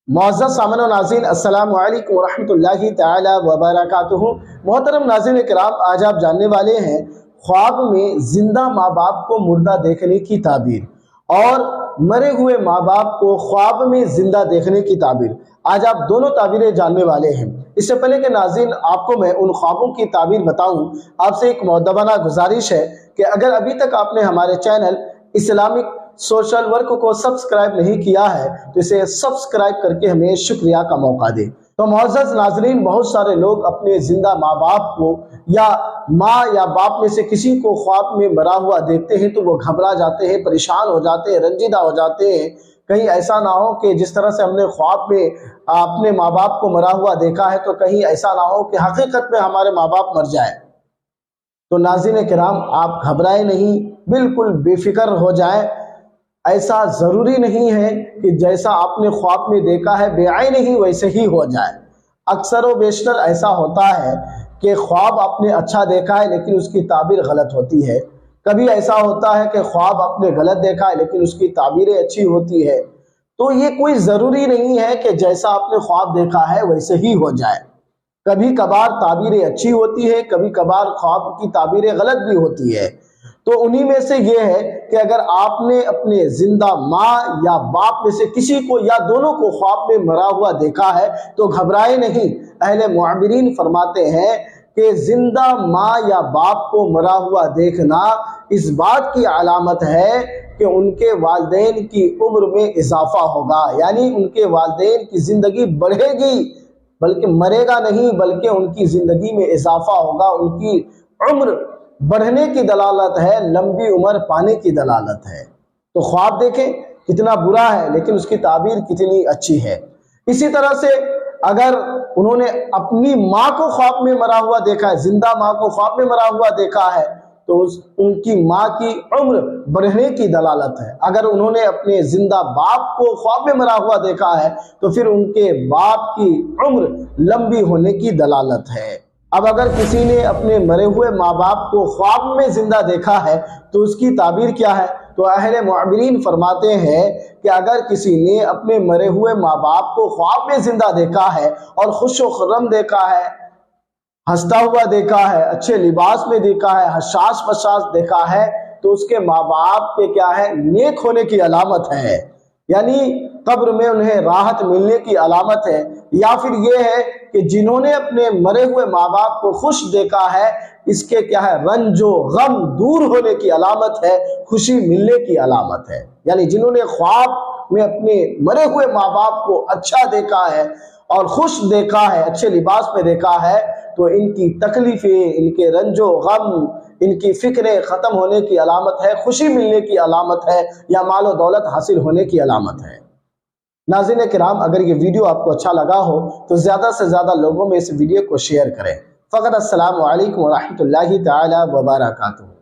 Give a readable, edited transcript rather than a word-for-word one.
معزز سامعین و ناظرین، السلام علیکم ورحمۃ اللہ تعالی وبرکاتہ۔ محترم ناظرین کرام، آج آپ جاننے والے ہیں خواب میں زندہ ماں باپ کو مردہ دیکھنے کی تعبیر اور مرے ہوئے ماں باپ کو خواب میں زندہ دیکھنے کی تعبیر۔ آج آپ دونوں تعبیریں جاننے والے ہیں۔ اس سے پہلے کہ ناظرین آپ کو میں ان خوابوں کی تعبیر بتاؤں، آپ سے ایک مؤدبانہ گزارش ہے کہ اگر ابھی تک آپ نے ہمارے چینل اسلامک سوشل ورک کو سبسکرائب نہیں کیا ہے تو اسے سبسکرائب کر کے ہمیں شکریہ کا موقع دیں۔ تو معزز ناظرین، بہت سارے لوگ اپنے زندہ ماں باپ کو یا ماں یا باپ میں سے کسی کو خواب میں مرا ہوا دیکھتے ہیں تو وہ گھبرا جاتے ہیں، پریشان ہو جاتے ہیں، رنجیدہ ہو جاتے ہیں۔ کہیں ایسا نہ ہو کہ جس طرح سے ہم نے خواب میں اپنے ماں باپ کو مرا ہوا دیکھا ہے تو کہیں ایسا نہ ہو کہ حقیقت میں ہمارے ماں باپ مر جائے۔ تو ناظرین کرام، آپ گھبرائے نہیں، بالکل بے فکر ہو جائیں۔ ایسا ضروری نہیں ہے کہ جیسا آپ نے خواب میں دیکھا ہے بے عین ہی ویسے ہی ہو جائے۔ اکثر و بیشتر ایسا ہوتا ہے کہ خواب آپ نے اچھا دیکھا ہے لیکن اس کی تعبیر غلط ہوتی ہے۔ کبھی ایسا ہوتا ہے کہ خواب آپ نے غلط دیکھا ہے لیکن اس کی تعبیریں اچھی ہوتی ہے۔ تو یہ کوئی ضروری نہیں ہے کہ جیسا آپ نے خواب دیکھا ہے ویسے ہی ہو جائے۔ کبھی کبھار تعبیریں اچھی ہوتی ہے، کبھی کبھار خواب کی تعبیریں غلط بھی ہوتی ہے۔ تو انہی میں سے یہ ہے کہ اگر آپ نے اپنے زندہ ماں یا باپ میں سے کسی کو یا دونوں کو خواب میں مرا ہوا دیکھا ہے تو گھبرائے نہیں۔ اہل معبرین فرماتے ہیں کہ زندہ ماں یا باپ کو مرا ہوا دیکھنا اس بات کی علامت ہے کہ ان کے والدین کی عمر میں اضافہ ہوگا، یعنی ان کے والدین کی زندگی بڑھے گی، بلکہ مرے گا نہیں، بلکہ ان کی زندگی میں اضافہ ہوگا۔ ان کی عمر بڑھنے کی دلالت ہے، لمبی عمر پانے کی دلالت ہے۔ تو خواب دیکھیں کتنا برا ہے لیکن اس کی تعبیر کتنی اچھی ہے۔ اسی طرح سے اگر انہوں نے اپنی ماں کو خواب میں مرا ہوا دیکھا ہے، زندہ ماں کو خواب میں مرا ہوا دیکھا ہے تو ان کی ماں کی عمر بڑھنے کی دلالت ہے۔ اگر انہوں نے اپنے زندہ باپ کو خواب میں مرا ہوا دیکھا ہے تو پھر ان کے باپ کی عمر لمبی ہونے کی دلالت ہے۔ اب اگر کسی نے اپنے مرے ہوئے ماں باپ کو خواب میں زندہ دیکھا ہے تو اس کی تعبیر کیا ہے؟ تو اہل معبرین فرماتے ہیں کہ اگر کسی نے اپنے مرے ہوئے ماں باپ کو خواب میں زندہ دیکھا ہے اور خوش و خرم دیکھا ہے، ہنستا ہوا دیکھا ہے، اچھے لباس میں دیکھا ہے، حشاش بشاش دیکھا ہے تو اس کے ماں باپ کے کیا ہے؟ نیک ہونے کی علامت ہے، یعنی قبر میں انہیں راحت ملنے کی علامت ہے۔ یا پھر یہ ہے کہ جنہوں نے اپنے مرے ہوئے ماں باپ کو خوش دیکھا ہے، اس کے کیا ہے؟ رنج و غم دور ہونے کی علامت ہے، خوشی ملنے کی علامت ہے۔ یعنی جنہوں نے خواب میں اپنے مرے ہوئے ماں باپ کو اچھا دیکھا ہے اور خوش دیکھا ہے، اچھے لباس میں دیکھا ہے تو ان کی تکلیفیں، ان کے رنج و غم، ان کی فکریں ختم ہونے کی علامت ہے، خوشی ملنے کی علامت ہے، یا مال و دولت حاصل ہونے کی علامت ہے۔ ناظرین کرام، اگر یہ ویڈیو آپ کو اچھا لگا ہو تو زیادہ سے زیادہ لوگوں میں اس ویڈیو کو شیئر کریں۔ فقط السلام علیکم ورحمۃ اللہ تعالی وبرکاتہ۔